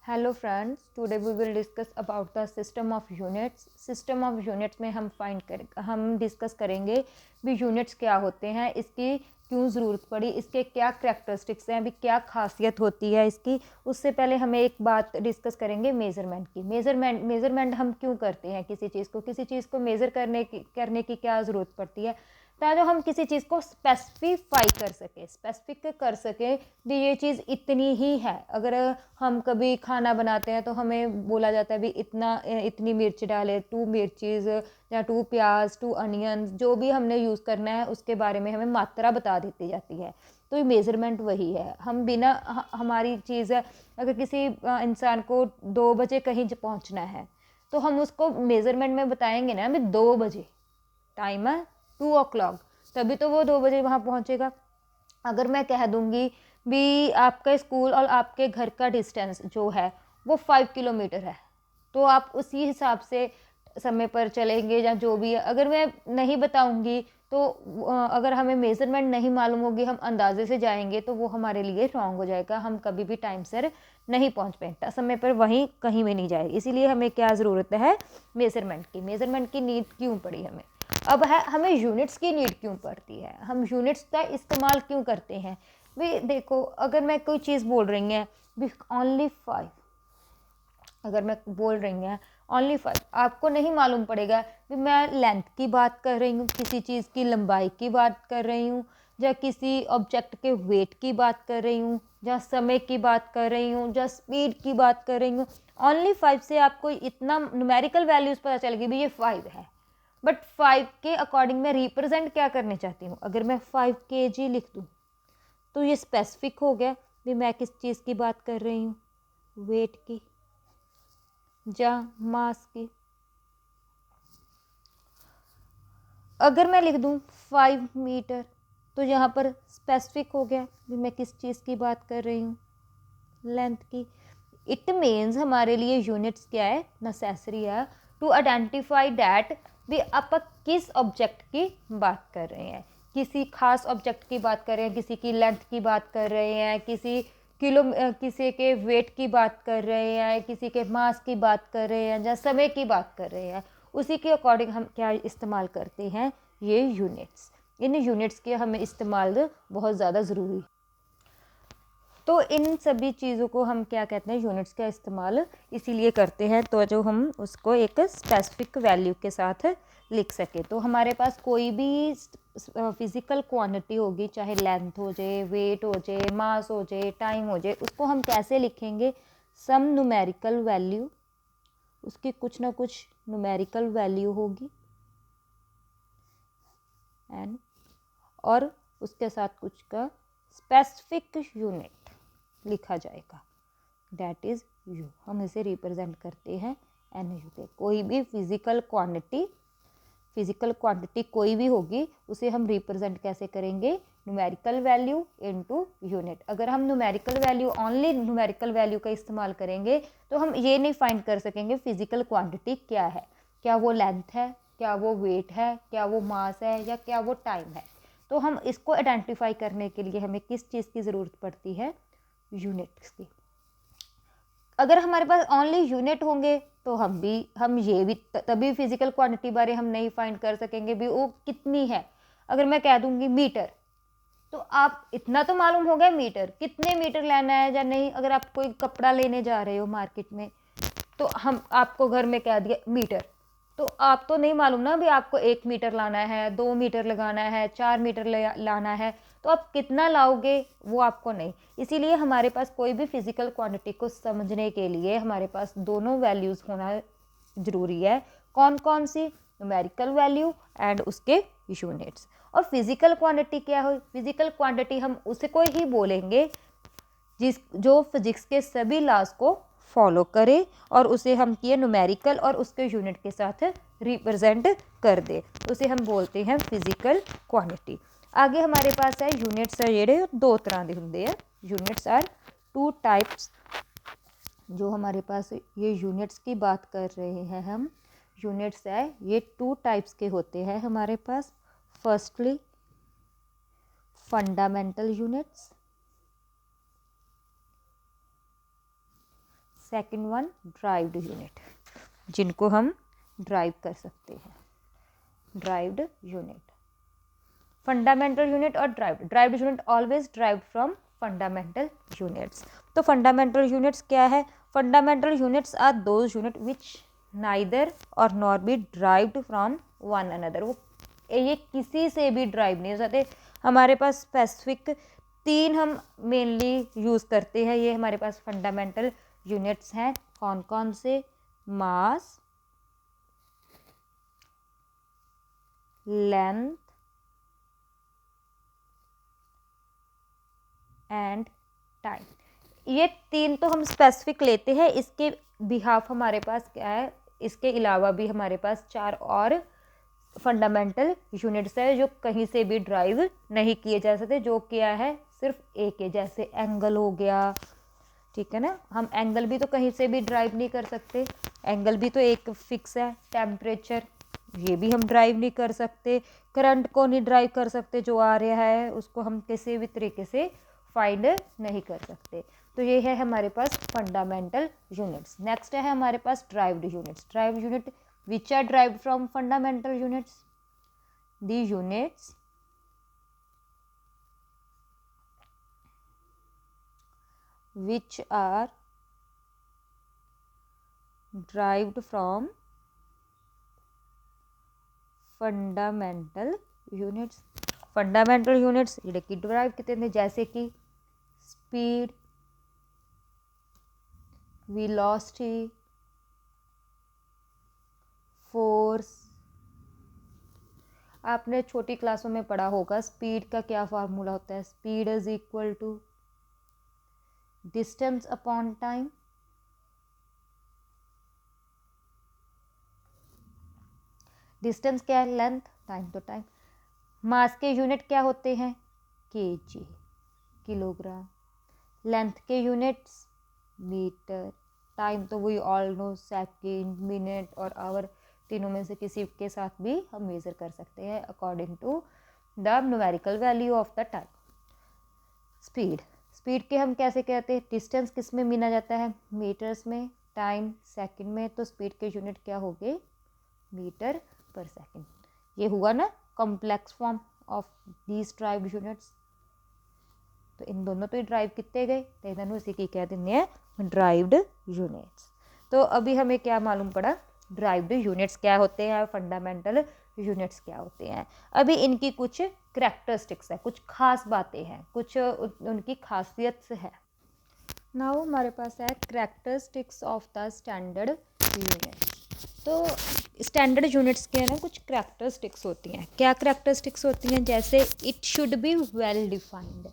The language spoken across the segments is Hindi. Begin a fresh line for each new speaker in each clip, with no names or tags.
Hello friends, today we will discuss about the system of units. System of units में हम डिस्कस करेंगे भी यूनिट्स क्या होते हैं, इसकी क्यों ज़रूरत पड़ी, इसके क्या करैक्टरिस्टिक्स हैं, अभी क्या खासियत होती है इसकी। उससे पहले हमें एक बात डिस्कस करेंगे मेज़रमेंट की। मेज़रमेंट हम क्यों करते हैं किसी चीज़ को मेज़र करने की क्या ज़रूरत पड़ती है, ताकि हम किसी चीज़ को स्पेसिफिक कर सकें भी ये चीज़ इतनी ही है। अगर हम कभी खाना बनाते हैं तो हमें बोला जाता है भी इतनी मिर्च डालें, 2 मिर्चीज़ या 2 प्याज, 2 अनियन, जो भी हमने यूज़ करना है उसके बारे में हमें मात्रा बता दी जाती है। तो ये मेज़रमेंट वही है। हम बिना हमारी चीज़ है, अगर किसी इंसान को 2 बजे कहीं पहुंचना है तो हम उसको मेज़रमेंट में बताएंगे ना भी 2 बजे टाइम है 2 o'clock, तभी तो वो 2 बजे वहाँ पहुँचेगा। अगर मैं कह दूँगी भी आपका स्कूल और आपके घर का डिस्टेंस जो है वो 5 किलोमीटर है, तो आप उसी हिसाब से समय पर चलेंगे या जो भी है। अगर मैं नहीं बताऊँगी तो अगर हमें मेज़रमेंट नहीं मालूम होगी, हम अंदाजे से जाएंगे तो वो हमारे लिए रॉन्ग हो जाएगा। हम कभी भी टाइम से नहीं पहुँच पाएंगे, समय पर वहीं कहीं भी नहीं जाएगी। इसीलिए हमें क्या ज़रूरत है मेज़रमेंट की नीड क्यों पड़ी हमें। अब है हमें यूनिट्स की नीड क्यों पड़ती है, हम यूनिट्स का इस्तेमाल क्यों करते हैं। भी देखो, अगर मैं कोई चीज़ बोल रही है भी ओनली 5, अगर मैं बोल रही हैं ओनली 5, आपको नहीं मालूम पड़ेगा कि मैं लेंथ की बात कर रही हूँ, किसी चीज़ की लंबाई की बात कर रही हूँ, या किसी ऑब्जेक्ट के वेट की बात कर रही हूँ, या समय की बात कर रही हूँ, या स्पीड की बात कर रही हूँ। ओनली 5 से आपको इतना न्यूमेरिकल वैल्यूज़ पता चलेगी भी ये 5 है। बट 5 के अकॉर्डिंग मैं रिप्रेजेंट क्या करने चाहती हूँ। अगर मैं 5 kg लिख दूँ तो ये स्पेसिफिक हो गया भी मैं किस चीज़ की बात कर रही हूँ, वेट की या मास की। अगर मैं लिख दूँ 5 मीटर तो यहाँ पर स्पेसिफिक हो गया भी मैं किस चीज़ की बात कर रही हूँ, लेंथ की। इट मीन्स हमारे लिए यूनिट्स क्या है, नेसेसरी है टू आइडेंटिफाई दैट भी आप किस ऑब्जेक्ट की बात कर रहे हैं, किसी खास ऑब्जेक्ट की बात कर रहे हैं, किसी की लेंथ की बात कर रहे हैं, किसी के वेट की बात कर रहे हैं, किसी के मास की बात कर रहे हैं, या समय की बात कर रहे हैं। उसी के अकॉर्डिंग हम क्या इस्तेमाल करते हैं, ये यूनिट्स। इन यूनिट्स के हमें इस्तेमाल बहुत ज़्यादा ज़रूरी। तो इन सभी चीज़ों को हम क्या कहते हैं, यूनिट्स का इस्तेमाल इसीलिए करते हैं तो जो हम उसको एक स्पेसिफिक वैल्यू के साथ लिख सके। तो हमारे पास कोई भी फिज़िकल क्वांटिटी होगी, चाहे लेंथ हो जाए, वेट हो जाए, मास हो जाए, टाइम हो जाए, उसको हम कैसे लिखेंगे, सम न्यूमेरिकल वैल्यू, उसकी कुछ ना कुछ न्यूमेरिकल वैल्यू होगी एंड और उसके साथ कुछ का स्पेसिफिक यूनिट लिखा जाएगा, दैट इज़ यू। हम इसे रिप्रेजेंट करते हैं एन यू के। कोई भी फिजिकल क्वांटिटी कोई भी होगी उसे हम रिप्रेजेंट कैसे करेंगे, न्यूमेरिकल वैल्यू इनटू यूनिट। अगर हम ओनली न्यूमेरिकल वैल्यू का इस्तेमाल करेंगे तो हम ये नहीं फाइंड कर सकेंगे फिजिकल क्वांटिटी क्या है, क्या वो लेंथ है, क्या वो वेट है, क्या वो मास है, या क्या वो टाइम है। तो हम इसको आइडेंटिफाई करने के लिए हमें किस चीज़ की ज़रूरत पड़ती है, यूनिट्स की। अगर हमारे पास ओनली यूनिट होंगे तो हम ये भी तभी फिजिकल क्वांटिटी बारे हम नहीं फाइंड कर सकेंगे भी वो कितनी है। अगर मैं कह दूंगी मीटर, तो आप इतना तो मालूम होगा मीटर कितने मीटर लेना है या नहीं। अगर आप कोई कपड़ा लेने जा रहे हो मार्केट में तो हम आपको घर में कह दिया मीटर, तो आप तो नहीं मालूम ना भी आपको 1 मीटर लाना है, 2 मीटर लगाना है, 4 मीटर लाना है, तो आप कितना लाओगे वो आपको नहीं। इसीलिए हमारे पास कोई भी फिजिकल क्वांटिटी को समझने के लिए हमारे पास दोनों वैल्यूज़ होना ज़रूरी है। कौन कौन सी, न्यूमेरिकल वैल्यू एंड उसके यूनिट्स। और फिजिकल क्वांटिटी क्या हो, फिजिकल क्वांटिटी हम उसको ही बोलेंगे जो फिजिक्स के सभी लॉज को फॉलो करे और उसे हम किए न्यूमेरिकल और उसके यूनिट के साथ रिप्रेजेंट कर दे, उसे हम बोलते हैं फिजिकल क्वांटिटी। आगे हमारे पास है यूनिट्स है जेडे 2 तरह के होंगे हैं। Units are 2 types. जो हमारे पास ये यूनिट्स की बात कर रहे हैं हम, यूनिट्स है ये 2 टाइप्स के होते हैं हमारे पास। Firstly fundamental units, second one derived unit, जिनको हम ड्राइव कर सकते हैं, ड्राइव्ड यूनिट, फंडामेंटल यूनिट और derived unit always derived from fundamental units. तो फंडामेंटल यूनिट्स क्या है? Fundamental units are those unit which neither और nor be derived from one another. वो ये किसी से भी ड्राइव नहीं हो सकते। हमारे पास स्पेसिफिक 3 हम मेनली यूज़ करते हैं, ये हमारे पास फंडामेंटल यूनिट्स हैं। कौन कौन से? मास, लेंथ एंड टाइम। ये 3 तो हम स्पेसिफिक लेते हैं। इसके बिहाफ हमारे पास क्या है? इसके अलावा भी हमारे पास 4 और फंडामेंटल यूनिट्स है जो कहीं से भी ड्राइव नहीं किए जा सकते, जो क्या है सिर्फ एक है। जैसे एंगल हो गया, ठीक है ना, हम एंगल भी तो कहीं से भी ड्राइव नहीं कर सकते, एंगल भी तो एक फिक्स है। टेम्परेचर, ये भी हम ड्राइव नहीं कर सकते। करंट को नहीं ड्राइव कर सकते, जो आ रहा है उसको हम किसी भी तरीके से फाइंड नहीं कर सकते। तो ये है हमारे पास फंडामेंटल यूनिट्स। नेक्स्ट है हमारे पास derived units. Derived unit which are derived from fundamental units, the units which are derived from fundamental units। Fundamental units ਜਿਹੜੇ कि derive किते हैं, जैसे कि स्पीड, वेलोसिटी, फोर्स। आपने छोटी क्लासों में पढ़ा होगा स्पीड का क्या फार्मूला होता है? Speed is equal to distance upon time. Distance क्या है? लेंथ। टाइम तो टाइम। मास के यूनिट क्या होते हैं? KG, kilogram. लेंथ के यूनिट्स मीटर। टाइम तो वही ऑल नो, सेकेंड, मिनट और आवर, तीनों में से किसी के साथ भी हम मेज़र कर सकते हैं according to the numerical value of the time. Speed, speed के हम कैसे कहते हैं? डिस्टेंस किस में मीना जाता है? मीटर्स में। टाइम सेकंड में। तो स्पीड के यूनिट क्या हो गए? मीटर पर सेकंड। ये हुआ ना complex form of these derived units. तो इन दोनों तो ड्राइव कितने गए, तो इन्होंने उसी की कह देंगे ड्राइव्ड यूनिट्स। तो अभी हमें क्या मालूम पड़ा? ड्राइव्ड यूनिट्स क्या होते हैं, फंडामेंटल यूनिट्स क्या होते हैं। अभी इनकी कुछ करैक्टरिस्टिक्स है, कुछ खास बातें हैं, कुछ उनकी खासियत है। नाउ हमारे पास है characteristics of the standard units. तो स्टैंडर्ड यूनिट्स के ना कुछ करैक्टरिस्टिक्स होती हैं। क्या करैक्टरिस्टिक्स होती हैं? जैसे it should be well defined.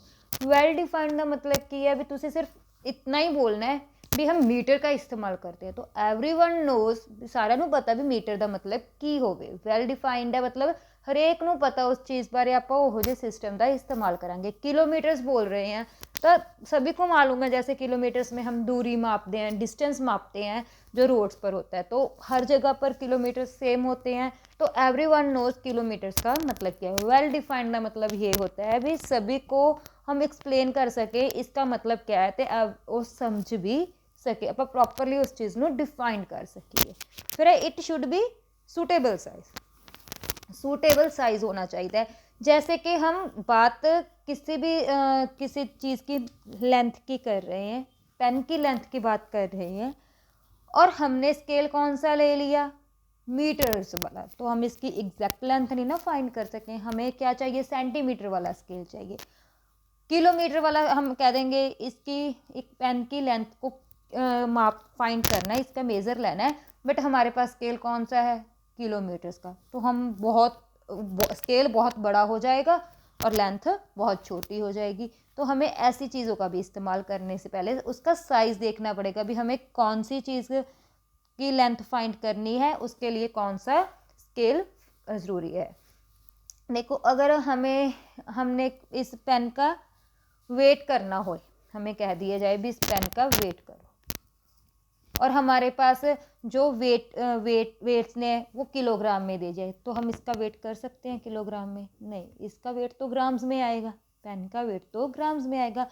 Well defined का मतलब कि है भी तुझे सिर्फ इतना ही बोलना है भी हम मीटर का इस्तेमाल करते हैं, तो एवरीवन नोज, सारा नू पता भी मीटर का मतलब की होवे। वेल डिफाइंड है मतलब हरेक नू पता उस चीज़ बारे आप वो जो सिस्टम का इस्तेमाल करांगे। किलोमीटर्स बोल रहे हैं तो सभी को मालूम है, जैसे किलोमीटर्स में हम दूरी मापते हैं, डिस्टेंस मापते हैं जो रोड्स पर होता है, तो हर जगह पर किलोमीटर सेम होते हैं। तो एवरीवन नोज किलोमीटर्स का मतलब क्या है। वेल डिफाइंड का मतलब ये होता है भी सभी को हम एक्सप्लेन कर सके इसका मतलब क्या है, तो वो समझ भी सके, आप प्रॉपरली उस चीज़ को डिफाइन कर सकिए। फिर it should B suitable size. Suitable size होना चाहिए। जैसे कि हम बात किसी चीज़ की लेंथ की कर रहे हैं, पेन की लेंथ की बात कर रहे हैं, और हमने स्केल कौन सा ले लिया? मीटर्स वाला, तो हम इसकी एग्जैक्ट लेंथ नहीं ना फाइंड कर सकें। हमें क्या चाहिए? सेंटीमीटर वाला स्केल चाहिए। किलोमीटर वाला हम कह देंगे इसकी एक पेन की लेंथ को माप फाइंड करना है, इसका मेज़र लेना है, बट हमारे पास स्केल कौन सा है? किलोमीटर्स का। तो हम स्केल बहुत बड़ा हो जाएगा और लेंथ बहुत छोटी हो जाएगी। तो हमें ऐसी चीज़ों का भी इस्तेमाल करने से पहले उसका साइज़ देखना पड़ेगा भी हमें कौन सी चीज़ की लेंथ फाइंड करनी है, उसके लिए कौन सा स्केल ज़रूरी है। देखो, अगर हमने इस पेन का वेट करना हो, हमें कह दिया जाए भी इस पेन का वेट करो, और हमारे पास जो वेट्स ने वो किलोग्राम में दे जाए, तो हम इसका वेट कर सकते हैं किलोग्राम में? नहीं, इसका वेट तो ग्राम्स में आएगा, पेन का वेट तो ग्राम्स में आएगा।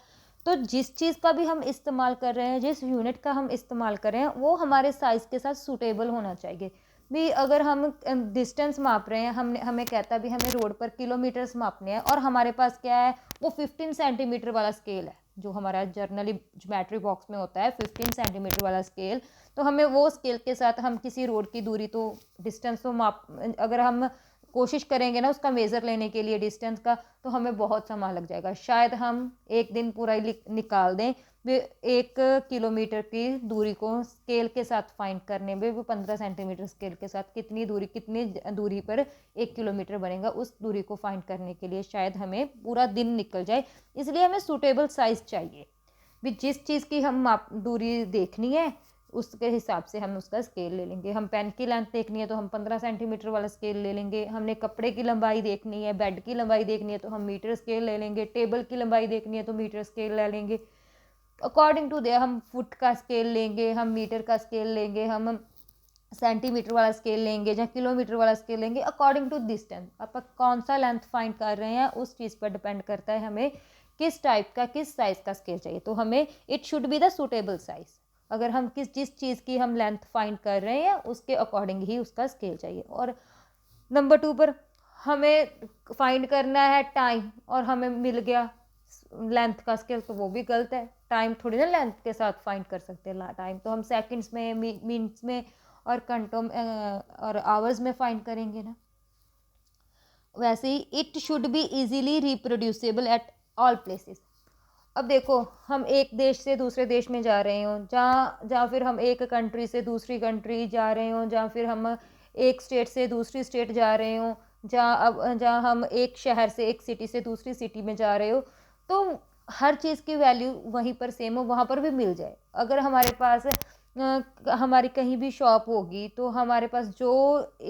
तो जिस चीज़ का भी हम इस्तेमाल कर रहे हैं, जिस यूनिट का हम इस्तेमाल कर रहे हैं, वो हमारे साइज़ के साथ सूटेबल होना चाहिए। भी अगर हम डिस्टेंस माप रहे हैं, हमने हमें कहता है भी हमें रोड पर किलोमीटर्स मापने हैं और हमारे पास क्या है, वो 15 सेंटीमीटर वाला स्केल है जो हमारा जर्नली ज्योमेट्री बॉक्स में होता है, 15 सेंटीमीटर वाला स्केल। तो हमें वो स्केल के साथ हम किसी रोड की दूरी तो डिस्टेंस तो माप, अगर हम कोशिश करेंगे ना उसका मेज़र लेने के लिए डिस्टेंस का, तो हमें बहुत समय लग जाएगा। शायद हम एक दिन पूरा ही निकाल दें वे 1 किलोमीटर की दूरी को स्केल के साथ फाइंड करने में। वो 15 सेंटीमीटर स्केल के साथ कितनी दूरी पर 1 किलोमीटर बनेगा, उस दूरी को फाइंड करने के लिए शायद हमें पूरा दिन निकल जाए। इसलिए हमें सूटेबल साइज़ चाहिए भी, जिस चीज़ की हम दूरी देखनी है उसके हिसाब से हम उसका स्केल ले लेंगे। हम पेन की लेंथ देखनी है तो हम 15 सेंटीमीटर वाला स्केल ले लेंगे। हमने कपड़े की लंबाई देखनी है, बेड की लंबाई देखनी है तो हम मीटर स्केल ले लेंगे। टेबल की लंबाई देखनी है तो मीटर स्केल ले लेंगे। अकॉर्डिंग टू दे हम फुट का स्केल लेंगे, हम मीटर का स्केल लेंगे, हम सेंटीमीटर वाला स्केल लेंगे या किलोमीटर वाला स्केल लेंगे। अकॉर्डिंग टू डिस्टेंस आप कौन सा लेंथ फाइंड कर रहे हैं उस चीज़ पर डिपेंड करता है हमें किस टाइप का, किस साइज़ का स्केल चाहिए। तो हमें it should be the suitable size. अगर हम जिस चीज़ की हम लेंथ फाइंड कर रहे हैं उसके अकॉर्डिंग ही उसका स्केल चाहिए। और नंबर 2 पर हमें फाइंड करना है टाइम और हमें मिल गया लेंथ का स्केल, तो वो भी गलत है। टाइम थोड़ी ना लेंथ के साथ फाइंड कर सकते हैं। टाइम तो हम सेकंड्स में, मिनट्स में और घंटों और आवर्स में फाइंड करेंगे ना। वैसे ही it should be easily reproducible at all places. अब देखो हम एक देश से दूसरे देश में जा रहे हों, जहाँ फिर हम एक कंट्री से दूसरी कंट्री जा रहे हों, जहाँ फिर हम एक स्टेट से दूसरी स्टेट जा रहे हों, जहाँ हम एक शहर से, एक सिटी से दूसरी सिटी में जा रहे हो, तो हर चीज़ की वैल्यू वहीं पर सेम हो, वहाँ पर भी मिल जाए। अगर हमारे पास हमारी कहीं भी शॉप होगी तो हमारे पास जो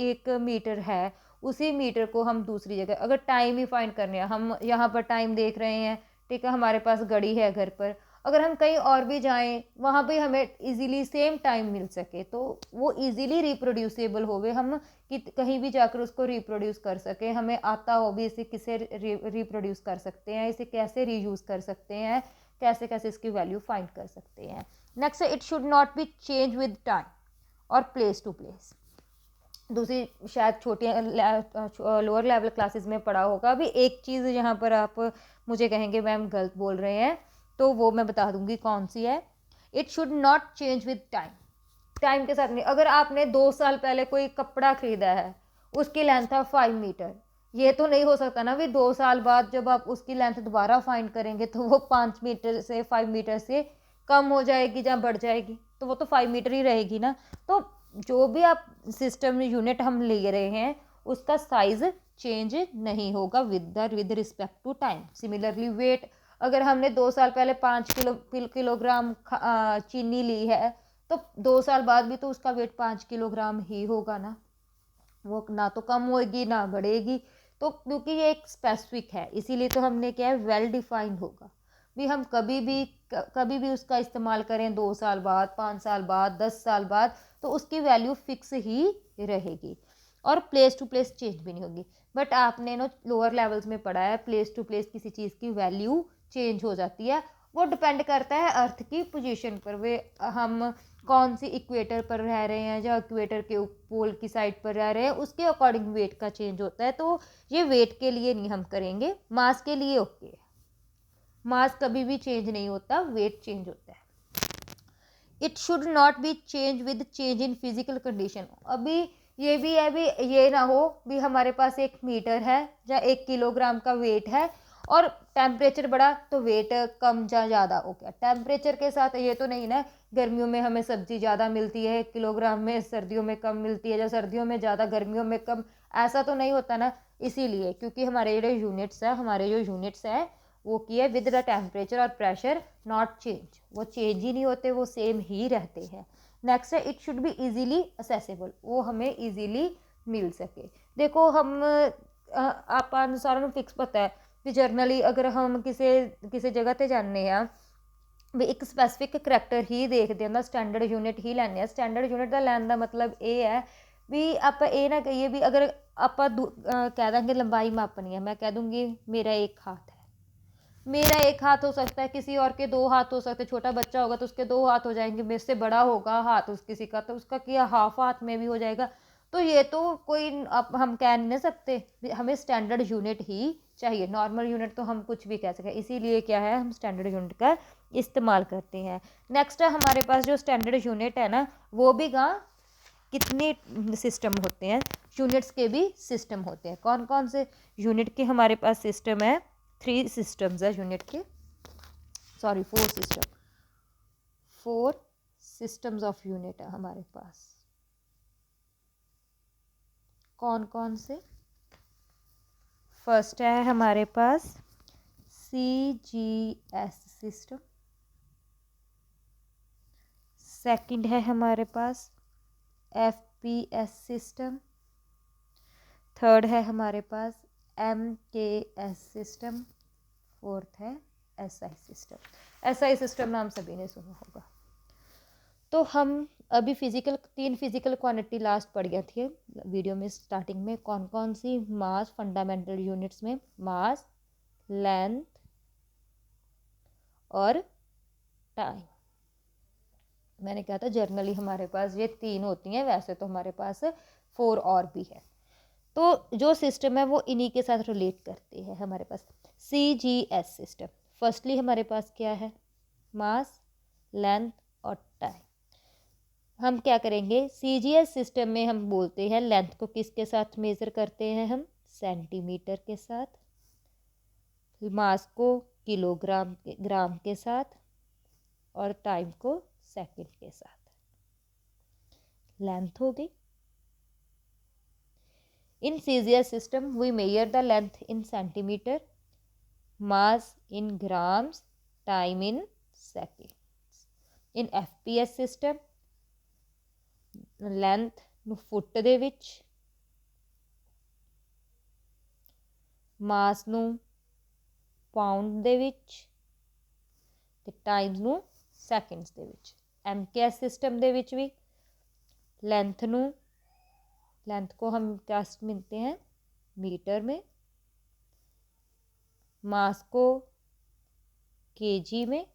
1 मीटर है उसी मीटर को हम दूसरी जगह, अगर टाइम ही फाइंड करने हैं, हम यहाँ पर टाइम देख रहे हैं, ठीक है, हमारे पास घड़ी है घर पर, अगर हम कहीं और भी जाएं वहाँ पे हमें इजीली सेम टाइम मिल सके तो वो इजीली रिप्रोड्यूसेबल होवे, हम कि कहीं भी जाकर उसको रिप्रोड्यूस कर सके, हमें आता हो भी इसे किसे रिप्रोड्यूस कर सकते हैं, इसे कैसे रीयूज़ कर सकते हैं, कैसे कैसे इसकी वैल्यू फाइंड कर सकते हैं। Next, it should not be change with time और प्लेस टू प्लेस। दूसरी शायद छोटी लोअर लेवल क्लासेस में पढ़ा होगा। अभी एक चीज़ यहाँ पर आप मुझे कहेंगे मैम गलत बोल रहे हैं, तो वो मैं बता दूंगी कौन सी है। It should not change with time. Time के साथ नहीं। अगर आपने 2 साल पहले कोई कपड़ा खरीदा है, उसकी लेंथ था 5 मीटर, ये तो नहीं हो सकता ना भी 2 साल बाद जब आप उसकी लेंथ दोबारा फाइंड करेंगे तो वो 5 मीटर से 5 मीटर से कम हो जाएगी या बढ़ जाएगी, तो वो तो 5 मीटर ही रहेगी ना। तो जो भी आप सिस्टम यूनिट हम ले रहे हैं उसका साइज चेंज नहीं होगा with respect to time. Similarly weight, अगर हमने 2 साल पहले 5 किलोग्राम चीनी ली है तो 2 साल बाद भी तो उसका वेट 5 किलोग्राम ही होगा ना, वो ना तो कम होगी ना बढ़ेगी। तो क्योंकि ये एक स्पेसिफिक है इसीलिए तो हमने क्या है, वेल डिफाइंड होगा भी। हम कभी भी उसका इस्तेमाल करें 2 साल बाद, 5 साल बाद, 10 साल बाद, तो उसकी वैल्यू फिक्स ही रहेगी और प्लेस टू प्लेस चेंज भी नहीं होगी। बट आपने नो लोअर लेवल्स में पढ़ा है प्लेस टू प्लेस किसी चीज़ की वैल्यू चेंज हो जाती है। वो डिपेंड करता है अर्थ की पोजीशन पर, वे हम कौन सी इक्वेटर पर रह रहे हैं या इक्वेटर के पोल की साइड पर रह रहे हैं, उसके अकॉर्डिंग वेट का चेंज होता है। तो ये वेट के लिए नहीं हम करेंगे, मास के लिए ओके है। मास कभी भी चेंज नहीं होता, वेट चेंज होता है। It should not be change with change in physical condition. अभी ये भी है भी, ये ना हो भी हमारे पास 1 मीटर है या 1 किलोग्राम का वेट है और टेम्परेचर बढ़ा तो वेट कम या ज़्यादा हो गया। टेम्परेचर के साथ ये तो नहीं ना, गर्मियों में हमें सब्जी ज़्यादा मिलती है 1 किलोग्राम में, सर्दियों में कम मिलती है, या सर्दियों में ज़्यादा गर्मियों में कम, ऐसा तो नहीं होता ना। इसीलिए क्योंकि हमारे जो यूनिट्स है वो की है विद द टेम्परेचर और प्रेशर नॉट चेंज, वो चेंज ही नहीं होते, वो सेम ही रहते हैं। नेक्स्ट है, it should be easily accessible, वो हमें इजीली मिल सके। देखो हम आप अनुसार फिक्स पता है कि जर्नली अगर हम किसी जगह ते जाने हैं भी एक स्पैसिफिक करैक्टर ही देखते हैं, स्टैंडर्ड यूनिट ही लैने। स्टैंडर्ड यूनिट का लैन का मतलब ये है भी आप ये ना कहिए भी अगर आप कह देंगे लंबाई मापनी है, मैं कह दूँगी मेरा 1 हाथ है, मेरा एक हाथ हो सकता है, किसी और के 2 हाथ हो सकते हैं, छोटा बच्चा होगा तो उसके 2 हाथ हो जाएंगे, मेरे से बड़ा होगा हाथ उस किसी का तो उसका क्या हाफ हाथ में भी हो जाएगा। तो ये तो कोई अब हम कह नहीं सकते, हमें स्टैंडर्ड यूनिट ही चाहिए, नॉर्मल यूनिट तो हम कुछ भी कह सकें, इसीलिए क्या है हम स्टैंडर्ड यूनिट का इस्तेमाल करते हैं। नेक्स्ट है हमारे पास जो स्टैंडर्ड यूनिट है ना, वो भी कितने सिस्टम होते हैं, यूनिट्स के भी सिस्टम होते हैं। कौन कौन से यूनिट के हमारे पास सिस्टम है? 3 सिस्टम्स है यूनिट के, sorry 4 system, 4 systems of unit है हमारे पास। कौन कौन से? फर्स्ट है हमारे पास CGS सिस्टम, सेकंड है हमारे पास FPS सिस्टम, थर्ड है हमारे पास MKS सिस्टम, फोर्थ है SI सिस्टम। SI सिस्टम नाम सभी ने सुना होगा। तो हम अभी तीन फिजिकल क्वांटिटी लास्ट पढ़ गया थी वीडियो में स्टार्टिंग में, कौन कौन सी? मास, फंडामेंटल यूनिट्स में मास, लेंथ और टाइम। मैंने कहा था जर्नली हमारे पास ये 3 होती हैं, वैसे तो हमारे पास 4 और भी है। तो जो सिस्टम है वो इन्हीं के साथ रिलेट करते हैं हमारे पास। CGS सिस्टम, फर्स्टली हमारे पास क्या है? मास, लेंथ और टाइम। हम क्या करेंगे? CGS सिस्टम में हम बोलते हैं लेंथ को किसके साथ मेज़र करते हैं? हम सेंटीमीटर के साथ। मास को किलोग्राम के ग्राम के साथ और टाइम को सेकंड के साथ। लेंथ हो गई। इन CGS system we measure the length in centimeter, mass in grams, time in seconds. In FPS system length ਨੂੰ ਫੁੱਟ ਦੇ ਵਿੱਚ, ਮਾਸ ਨੂੰ ਪਾਉਂਡ ਦੇ ਵਿੱਚ ਤੇ ਟਾਈਮ ਨੂੰ ਸੈਕਿੰਡਸ ਦੇ ਵਿੱਚ। MKS सिस्टम ਦੇ ਵਿੱਚ भी लेंथ को हम क्या मिलते हैं? मीटर में, मास को केजी में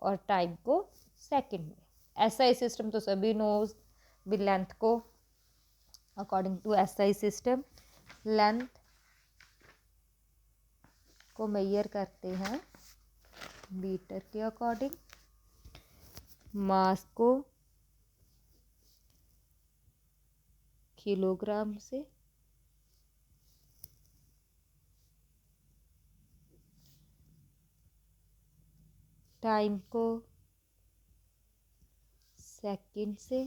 और टाइम को सेकंड में। SI सिस्टम तो सभी नोज भी, लेंथ को according to SI system length को मेजर करते हैं मीटर के अकॉर्डिंग, मास को किलोग्राम से, टाइम को सेकंड से।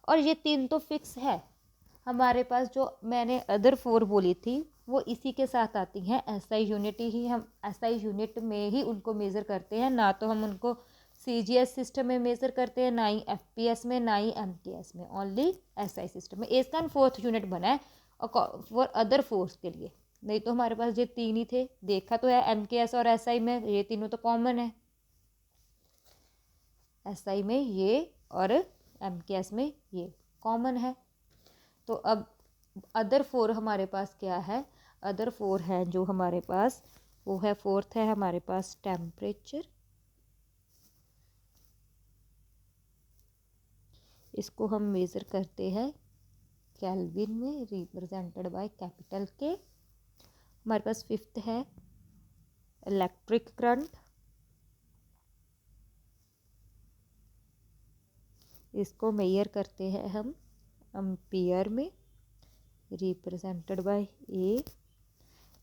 और ये 3 तो फिक्स है हमारे पास। जो मैंने अदर 4 बोली थी वो इसी के साथ आती हैं। SI यूनिट ही हम SI यूनिट में ही उनको मेज़र करते हैं, ना तो हम उनको CGS सिस्टम में मेज़र करते हैं, ना ही FPS में, ना ही MKS में, ओनली SI सिस्टम में। इसका 4th यूनिट बना है फॉर अदर फोर्स के लिए, नहीं तो हमारे पास ये 3 ही थे। देखा तो है MKS और SI में ये तीनों तो कॉमन है, SI में ये और MKS में ये कॉमन है। तो अब अदर 4 हमारे पास क्या है? अदर 4 है जो हमारे पास, वो है 4th है हमारे पास टेम्परेचर। इसको हम मेज़र करते हैं केल्विन में, रिप्रेजेंटेड बाय कैपिटल के। हमारे पास 5th है इलेक्ट्रिक करंट, इसको मेजर करते हैं हम एम्पियर में, रिप्रेजेंटेड बाय ए।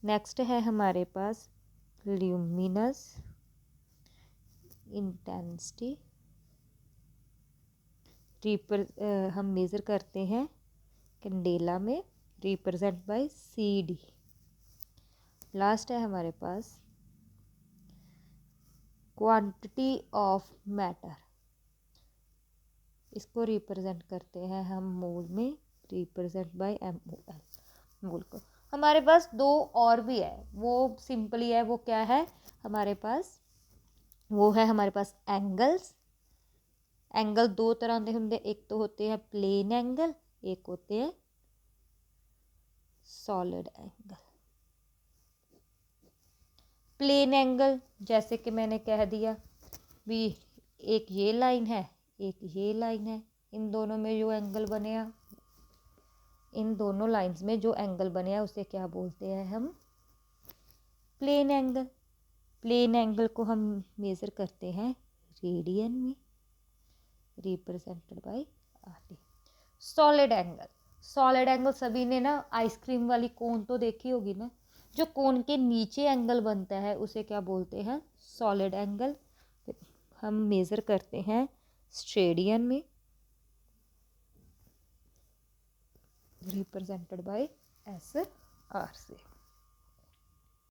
नेक्स्ट है हमारे पास ल्यूमिनस इंटेंसिटी, हम मेज़र करते हैं कैंडेला में, रिप्रेजेंट बाय CD। लास्ट है हमारे पास क्वांटिटी ऑफ मैटर, इसको रिप्रेजेंट करते हैं हम मोल में, रिप्रेजेंट बाय MOL, मोल को। हमारे पास 2 और भी है, वो सिंपली है। वो क्या है हमारे पास? वो है हमारे पास एंगल्स। एंगल 2 तरह के होंगे, एक तो होते हैं प्लेन एंगल, एक होते हैं सॉलिड एंगल। प्लेन एंगल, जैसे कि मैंने कह दिया भी, एक ये लाइन है, एक ये लाइन है, इन दोनों में जो एंगल बने, इन दोनों लाइंस में जो एंगल बने उसे क्या बोलते हैं हम? Plane angle. प्लेन एंगल को हम मेज़र करते हैं रेडियन में, represented by R. Solid angle. Solid angle सभी ने ना आइसक्रीम वाली कोन तो देखी होगी ना, जो कोन के नीचे एंगल बनता है उसे क्या बोलते हैं? Solid angle. हम मेज़र करते हैं स्टेडियन में, रिप्रेजेंटेड बाय एस आर से।